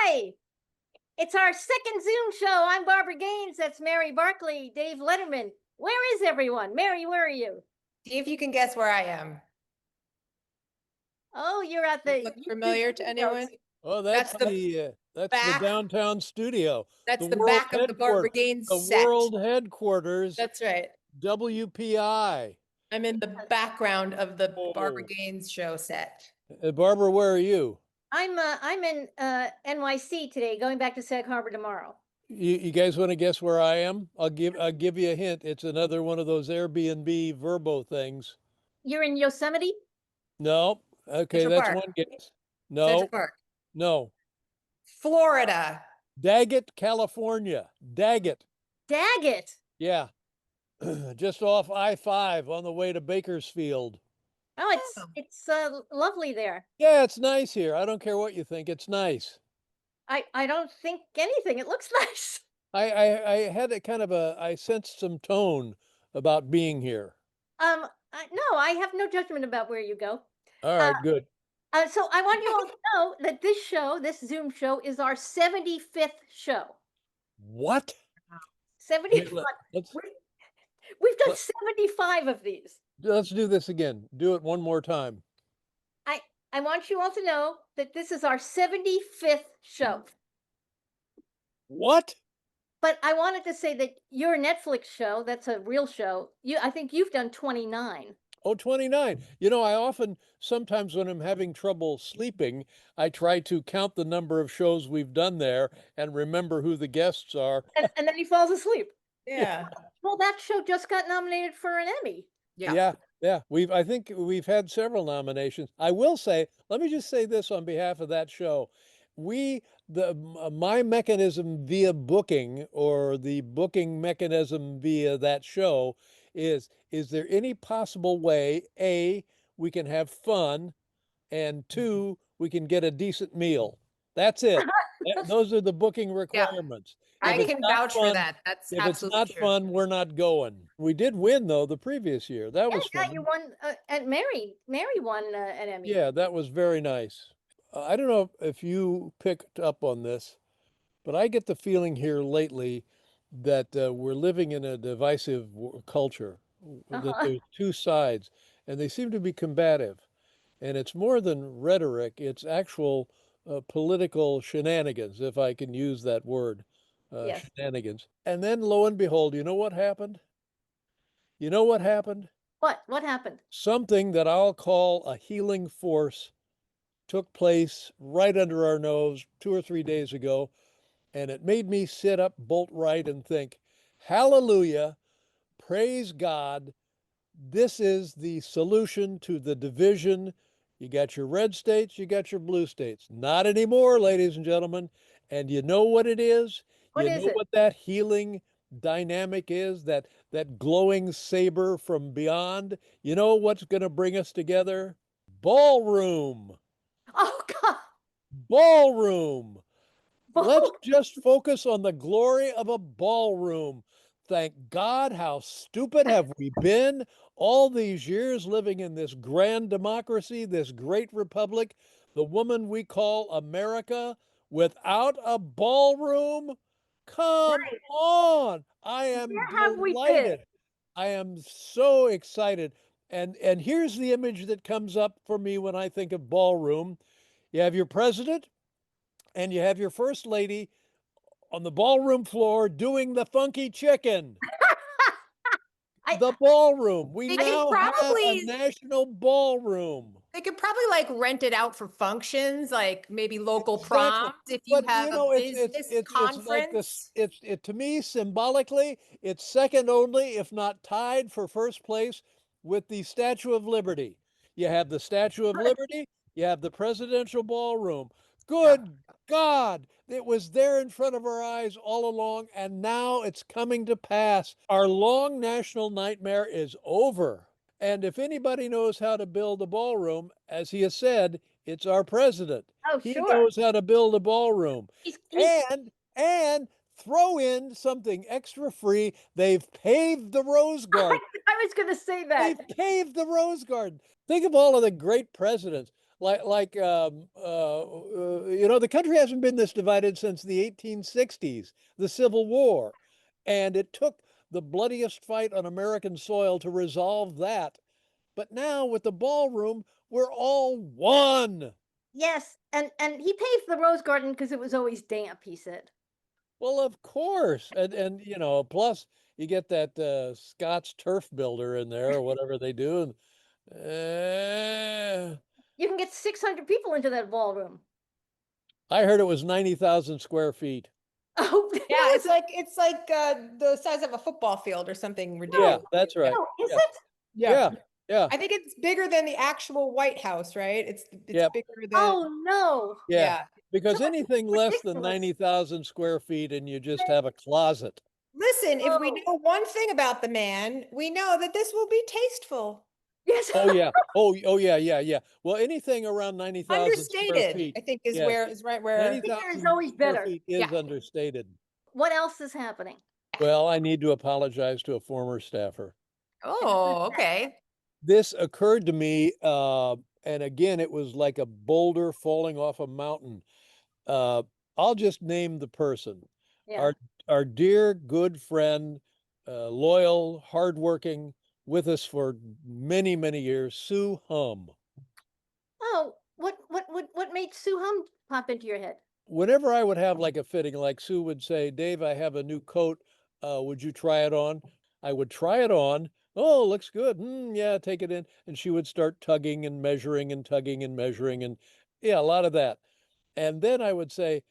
Hi, it's our second Zoom show. I'm Barbara Gaines. That's Mary Barkley, Dave Letterman. Where is everyone? Mary, where are you? See if you can guess where I am. Oh, you're at the Look familiar to anyone? Oh, that's That's the back. downtown studio. That's the world back of the Barbara headquarters- Gaines the set. world headquarters. That's right. WPI. I'm in the background of the Barbara Oh. Gaines show set. Barbara, where are you? I'm in NYC today, going back to Sag Harbor tomorrow. You guys want to guess where I am? I'll give you a hint. It's another one of those Airbnb Verbo things. You're in Yosemite? No. Okay, Central that's Park. one guess. Central No. Park. No. Florida. Daggett, California. Daggett. Daggett. Yeah. Just off I-5 on the way to Bakersfield. Oh, it's lovely there. Yeah, it's nice here. I don't care what you think. It's nice. I don't think anything. It looks nice. I had a kind of I sensed some tone about being here. No, I have no judgment about where you go. All right, good. So I want you all to know that this Zoom show, is our 75th show. What? 75. We've done 75 of these. Let's do this again. Do it one more time. I want you all to know that this is our 75th show. What? But I wanted to say that your Netflix show, that's a real show. I think you've done 29. Oh, 29. You know, I often, sometimes when I'm having trouble sleeping, I try to count the number of shows we've done there and remember who the guests are. And then he falls asleep. Yeah. Well, that show just got nominated for an Emmy. Yeah. I think we've had several nominations. I will say, let me just say this on behalf of that show. My mechanism via booking, or the booking mechanism via that show, is there any possible way, A, we can have fun, and two, we can get a decent meal? That's it. Those are the booking requirements. I can vouch for that. That's If it's not absolutely true. fun, we're not going. We did win though the previous year. That was fun. Yeah, you won, and Mary won an Emmy. Yeah, that was very nice. I don't know if you picked up on this, but I get the feeling here lately that we're living in a divisive culture, that there's two sides, and they seem to be combative. And it's more than rhetoric, it's actual political shenanigans, if I can use that word, Yes. shenanigans. And then lo and behold, you know what happened? You know what happened? What happened? Something that I'll call a healing force took place right under our nose 2 or 3 days ago, and it made me sit up bolt right and think, hallelujah, praise God, this is the solution to the division. You got your red states, you got your blue states. Not anymore, ladies and gentlemen. And you know what it is? What you is know it? what that healing dynamic is, that glowing saber from beyond? You know what's going to bring us together? Ballroom. Oh, God. Ballroom. Let's just focus on the glory of a ballroom. Thank God, how stupid have we been all these years living in this grand democracy, this great republic, the woman we call America, without a ballroom? Come on. I am Where have we been? delighted. I am so excited. And here's the image that comes up for me when I think of ballroom. You have your president and you have your first lady on the ballroom floor doing the funky chicken. The ballroom. We now have a national ballroom. They could probably like rent it out for functions, like maybe local Exactly. proms if you But have you know, a it's business like conference. this. To me, symbolically, it's second only, if not tied for first place, with the Statue of Liberty. You have the Statue of Liberty. You have the presidential ballroom. Good God, it was there in front of our eyes all along, and now it's coming to pass. Our long national nightmare is over. And if anybody knows how to build a ballroom, as he has said, it's our president. Oh, He sure. knows how to build a ballroom. He's And throw in something extra free. They've paved the Rose Garden. I was going to say that. They've paved the Rose Garden. Think of all of the great presidents the country hasn't been this divided since the 1860s, the Civil War, and it took the bloodiest fight on American soil to resolve that. But now with the ballroom, we're all one. Yes, and he paved the rose garden because it was always damp, he said. Well, of course, and plus you get that Scots turf builder in there or whatever they do, and You can get 600 people into that ballroom. I heard it was 90,000 square feet. Oh, Yeah, no, it's like the size of a football field or something Yeah, ridiculous. that's right. no, is Yeah, it? yeah, yeah, I think it's bigger than the actual White House, right? It's Yep. bigger than Oh, no. yeah. yeah. Because So anything less than ridiculous. 90,000 square feet and you just have a closet. Listen, if we Oh. know one thing about the man, we know that this will be tasteful. Yes. Oh yeah. Oh yeah, yeah, yeah. Well, anything around 90,000 square Understated, feet. I think is Yes. where is right where 90,000 is always square better. feet is Yeah. understated. What else is happening? Well, I need to apologize to a former staffer. Oh, okay. This occurred to me, and again, it was like a boulder falling off a mountain. Uh, I'll just name the person. Yeah. Our dear good friend, loyal, hardworking, with us for many, many years, Sue Hum. Oh, what made Sue Hum pop into your head? Whenever I would have like a fitting, like Sue would say, Dave, I have a new coat. Would you try it on? I would try it on. Oh, looks good. Yeah, take it in. And she would start tugging and measuring and tugging and measuring. And yeah, a lot of that. And then I would say,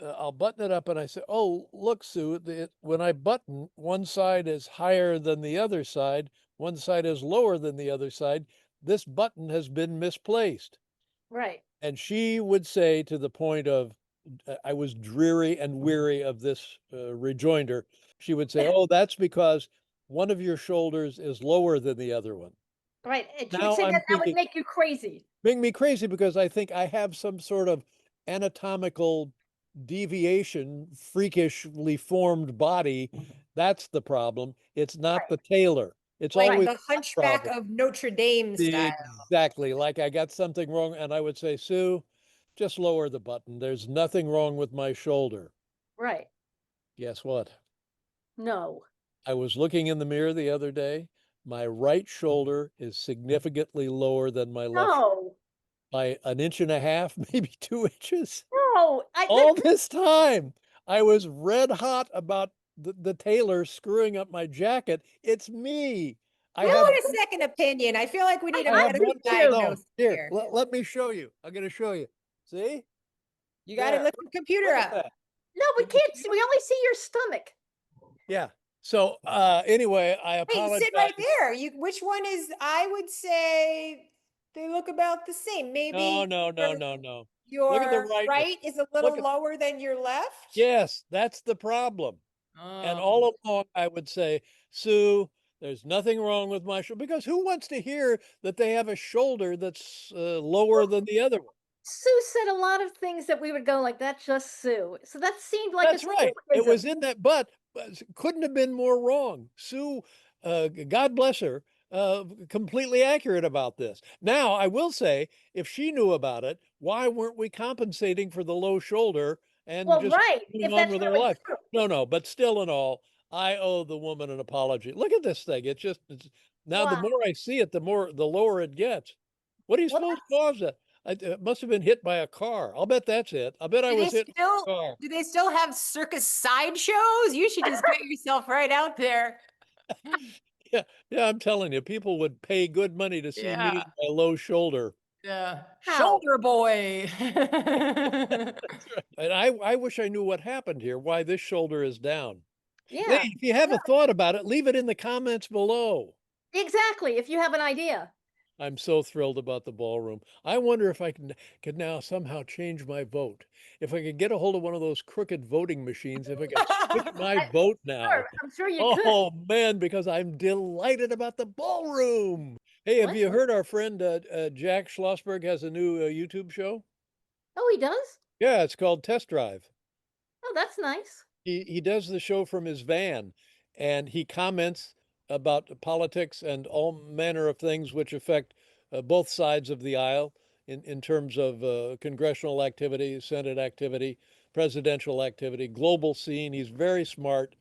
I'll button it up. And I say, oh, look, Sue, when I button, one side is higher than the other side, one side is lower than the other side. This button has been misplaced. Right. And she would say, to the point of, I was dreary and weary of this rejoinder. She would say, oh, that's because one of your shoulders is lower than the other one. Right. And she would Now say I'm that would thinking, make you crazy. make me crazy because I think I have some sort of anatomical deviation, freakishly formed body. That's the problem. It's not the tailor. It's Like always the the Hunchback problem. of Notre Dame style. Exactly. Like I got something wrong, and I would say, Sue, just lower the button. There's nothing wrong with my shoulder. Right. Guess what? No. I was looking in the mirror the other day. My right shoulder is significantly lower than my left No. by an inch and a half, maybe 2 inches. No. All this time, I was red hot about the tailor screwing up my jacket. It's me. I I have want a second opinion. I feel like we need a I have medical one too. diagnosis here. here. Let me show you. I'm going to show you. See? You got to There. lift the computer Look at up. that. No, we Can you can't see. We only see your stomach. Yeah. So anyway, I Hey, apologize. sit right there. Which one is? I would say they look about the same. Maybe No. your Look at the right one. right is a Look little at lower than your left. Yes, that's the problem. And all along, I would say, Sue, there's nothing wrong with my shoulder because who wants to hear that they have a shoulder that's lower than the other one? Sue said a lot of things that we would go like, that's just Sue. So that seemed like a That's right. It was Sue-ism. in that, but couldn't have been more wrong. Sue, God bless her, completely accurate about this. Now, I will say, if she knew about it, why weren't we compensating for the low shoulder and Well, just right. moving If on that's with our really life? true. No, but still in all, I owe the woman an apology. Look at this thing. It's now the Wow. more I see it, the lower it gets. What do you Well, suppose caused that? It must have been hit by a car. I'll bet that's it. I bet I Do they was hit by a still car. do they still have circus sideshows? You should just get yourself right out there. Yeah, I'm telling you, people would pay good money to see me Yeah. with my low shoulder. Yeah. How? Shoulder boy. And I wish I knew what happened here, why this shoulder is down. Hey, Yeah, if you have a thought about it, leave it in the comments below. exactly. If you have an idea. I'm so thrilled about the ballroom. I wonder if I could now somehow change my vote. If I could get a hold of one of those crooked voting machines, if I could switch my vote now. Sure, I'm sure you could. Oh man, because I'm delighted about the ballroom. Hey, have you What? heard our friend Jack Schlossberg has a new YouTube show? Oh, he does? Yeah, it's called Test Drive. Oh, that's nice. He does the show from his van, and he comments about politics and all manner of things which affect both sides of the aisle. in terms of congressional activity, Senate activity, presidential activity, global scene. He's very smart,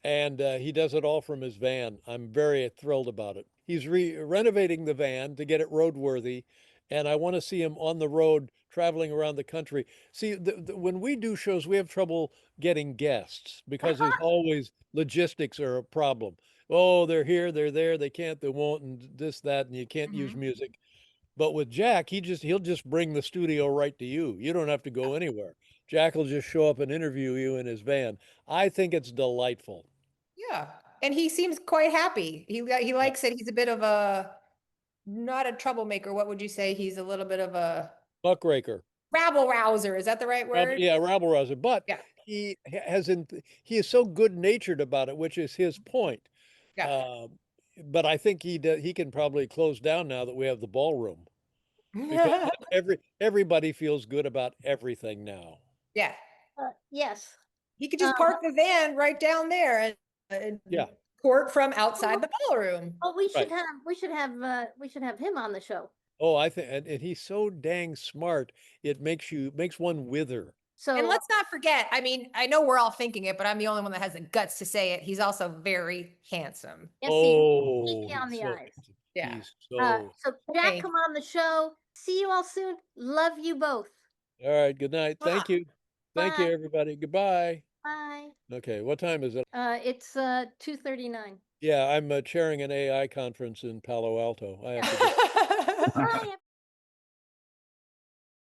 and he does it all from his van. I'm very thrilled about it. He's renovating the van to get it roadworthy, and I want to see him on the road traveling around the country. See, when we do shows, we have trouble getting guests because there's always logistics are a problem. Oh, they're here, they're there, they can't, they won't, and this, that, and you can't use music. But with Jack, he'll just bring the studio right to you. You don't have to go anywhere. Jack will just show up and interview you in his van. I think it's delightful. Yeah. And he seems quite happy. He Yeah. likes it. He's a bit of a, not a troublemaker. What would you say? He's a little bit of a Muckraker. rabble rouser. Is that the right word? Yeah, rabble rouser. But Yeah. he is so good natured about it, which is his point. Yeah. Uh, but I think he can probably close down now that we have the ballroom because everybody feels good about everything now. Yeah. Yes. He could just park the van right down there and Yeah. court from outside the ballroom. Oh, we should Right. have him on the show. Oh, I think, and he's so dang smart. It makes one wither. So And let's not forget, I mean, I know we're all thinking it, but I'm the only one that has the guts to say it. He's also very handsome. yes, Oh, easy on he's the so eyes. handsome. Yeah. He's so. So Jack, Thank come on the show. See you all soon. Love you both. All right. Good night. Thank you. Thank you, Bye. everybody. Goodbye. Bye. Okay. What time is it? It's 2:39. Yeah, I'm chairing an AI conference in Palo Alto. I have to go. Bye.